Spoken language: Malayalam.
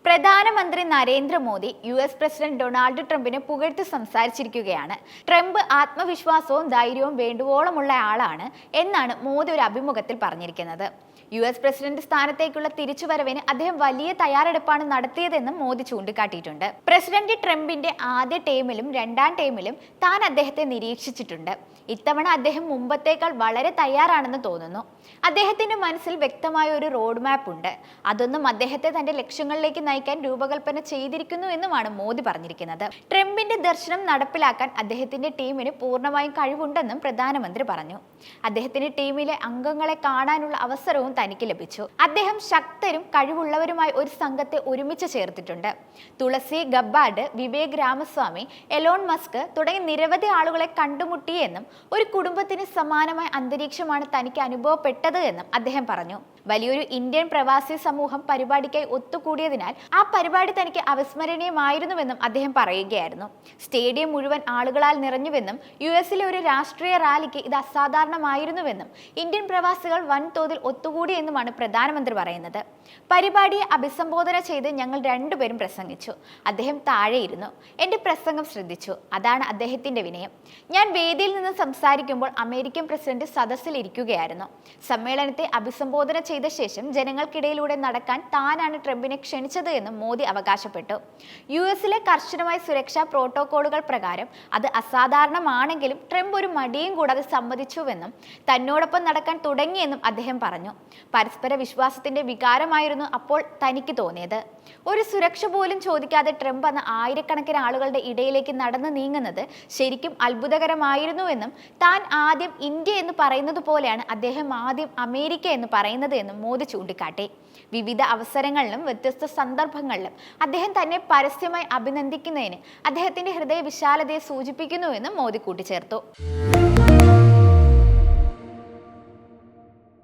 പ്രധാനമന്ത്രി നരേന്ദ്രമോദി US പ്രസിഡന്റ് ഡൊണാൾഡ് ട്രംപിനെ പുകഴ്ത്തി സംസാരിച്ചിരിക്കുകയാണ്. ട്രംപ് ആത്മവിശ്വാസവും ധൈര്യവും വേണ്ടുവോളമുള്ള ആളാണ് എന്നാണ് മോദി ഒരു അഭിമുഖത്തിൽ പറഞ്ഞിരിക്കുന്നത്. US പ്രസിഡന്റ് സ്ഥാനത്തേക്കുള്ള തിരിച്ചുവരവിന് അദ്ദേഹം വലിയ തയ്യാറെടുപ്പാണ് നടത്തിയതെന്നും മോദി ചൂണ്ടിക്കാട്ടിയിട്ടുണ്ട്. പ്രസിഡന്റ് ട്രംപിന്റെ ആദ്യ ടേമിലും രണ്ടാം ടേമിലും താൻ അദ്ദേഹത്തെ നിരീക്ഷിച്ചിട്ടുണ്ട്. ഇത്തവണ അദ്ദേഹം മുമ്പത്തേക്കാൾ വളരെ തയ്യാറാണെന്ന് തോന്നുന്നു. അദ്ദേഹത്തിന്റെ മനസ്സിൽ വ്യക്തമായ ഒരു റോഡ് മാപ്പ് ഉണ്ട്. അതൊന്നും അദ്ദേഹത്തെ തന്റെ ലക്ഷ്യങ്ങളിലേക്ക് നയിക്കാൻ രൂപകൽപ്പന ചെയ്തിരിക്കുന്നു എന്നുമാണ് മോദി പറഞ്ഞിരിക്കുന്നത്. ട്രംപിന്റെ ദർശനം നടപ്പിലാക്കാൻ അദ്ദേഹത്തിന്റെ ടീമിന് പൂർണ്ണമായും കഴിവുണ്ടെന്നും പ്രധാനമന്ത്രി പറഞ്ഞു. അദ്ദേഹത്തിന്റെ ടീമിലെ അംഗങ്ങളെ കാണാനുള്ള അവസരവും തനിക്ക് ലഭിച്ചു. അദ്ദേഹം ശക്തരും കഴിവുള്ളവരുമായി ഒരു സംഘത്തെ ഒരുമിച്ച് ചേർത്തിട്ടുണ്ട്. Tulsi Gabbard, Vivek Ramaswamy, Elon Musk തുടങ്ങി നിരവധി ആളുകളെ കണ്ടുമുട്ടിയെന്നും ഒരു കുടുംബത്തിന് സമാനമായ അന്തരീക്ഷമാണ് തനിക്ക് അനുഭവപ്പെട്ടത് എന്നും അദ്ദേഹം പറഞ്ഞു. വലിയൊരു ഇന്ത്യൻ പ്രവാസി സമൂഹം പരിപാടിക്കായി ഒത്തുകൂടിയതിനാൽ ആ പരിപാടി തനിക്ക് അവിസ്മരണീയമായിരുന്നുവെന്നും അദ്ദേഹം പറയുകയായിരുന്നു. സ്റ്റേഡിയം മുഴുവൻ ആളുകളാൽ നിറഞ്ഞുവെന്നും US-ലെ ഒരു രാഷ്ട്രീയ റാലിക്ക് ഇത് അസാധാരണമായിരുന്നുവെന്നും ഇന്ത്യൻ പ്രവാസികൾ വൻതോതിൽ ഒത്തുകൂടിയെന്നുമാണ് പ്രധാനമന്ത്രി പറയുന്നത്. പരിപാടിയെ അഭിസംബോധന ചെയ്ത് ഞങ്ങൾ രണ്ടുപേരും പ്രസംഗിച്ചു. അദ്ദേഹം താഴെയിരുന്നു. എൻ്റെ പ്രസംഗം ശ്രദ്ധിച്ചു. അതാണ് അദ്ദേഹത്തിന്റെ വിനയം. ഞാൻ വേദിയിൽ നിന്ന് സംസാരിക്കുമ്പോൾ അമേരിക്കൻ പ്രസിഡന്റ് സദസ്സിൽ ഇരിക്കുകയായിരുന്നു. സമ്മേളനത്തെ അഭിസംബോധന ചെയ്ത ശേഷം ജനങ്ങൾക്കിടയിലൂടെ നടക്കാൻ താനാണ് ട്രംപിനെ ക്ഷണിച്ചത് എന്നും മോദി അവകാശപ്പെട്ടു. US-ലെ കർശനമായ സുരക്ഷാ പ്രോട്ടോകോളുകൾ പ്രകാരം അത് അസാധാരണമാണെങ്കിലും ട്രംപ് ഒരു മടിയും കൂടാതെ സമ്മതിച്ചുവെന്നും തന്നോടൊപ്പം നടക്കാൻ തുടങ്ങിയെന്നും അദ്ദേഹം പറഞ്ഞു. പരസ്പര വിശ്വാസത്തിന്റെ വികാരമായിരുന്നു അപ്പോൾ തനിക്ക് തോന്നിയത്. ഒരു സുരക്ഷ പോലും ചോദിക്കാതെ ട്രംപ് അന്ന് ആയിരക്കണക്കിന് ആളുകളുടെ ഇടയിലേക്ക് നടന്നു നീങ്ങുന്നത് ശരിക്കും അത്ഭുതകരമായിരുന്നുവെന്നും താൻ ആദ്യം ഇന്ത്യ എന്ന് പറയുന്നത് പോലെയാണ് അദ്ദേഹം ആദ്യം അമേരിക്ക എന്ന് പറയുന്നത് എന്നും മോദി ചൂണ്ടിക്കാട്ടി. വിവിധ അവസരങ്ങളിലും വ്യത്യസ്ത സന്ദർഭങ്ങളിലും അദ്ദേഹം തന്നെ പരസ്യമായി അഭിനന്ദിക്കുന്നതിന് അദ്ദേഹത്തിന്റെ ഹൃദയ വിശാലതയെ സൂചിപ്പിക്കുന്നുവെന്നും മോദി കൂട്ടിച്ചേർത്തു.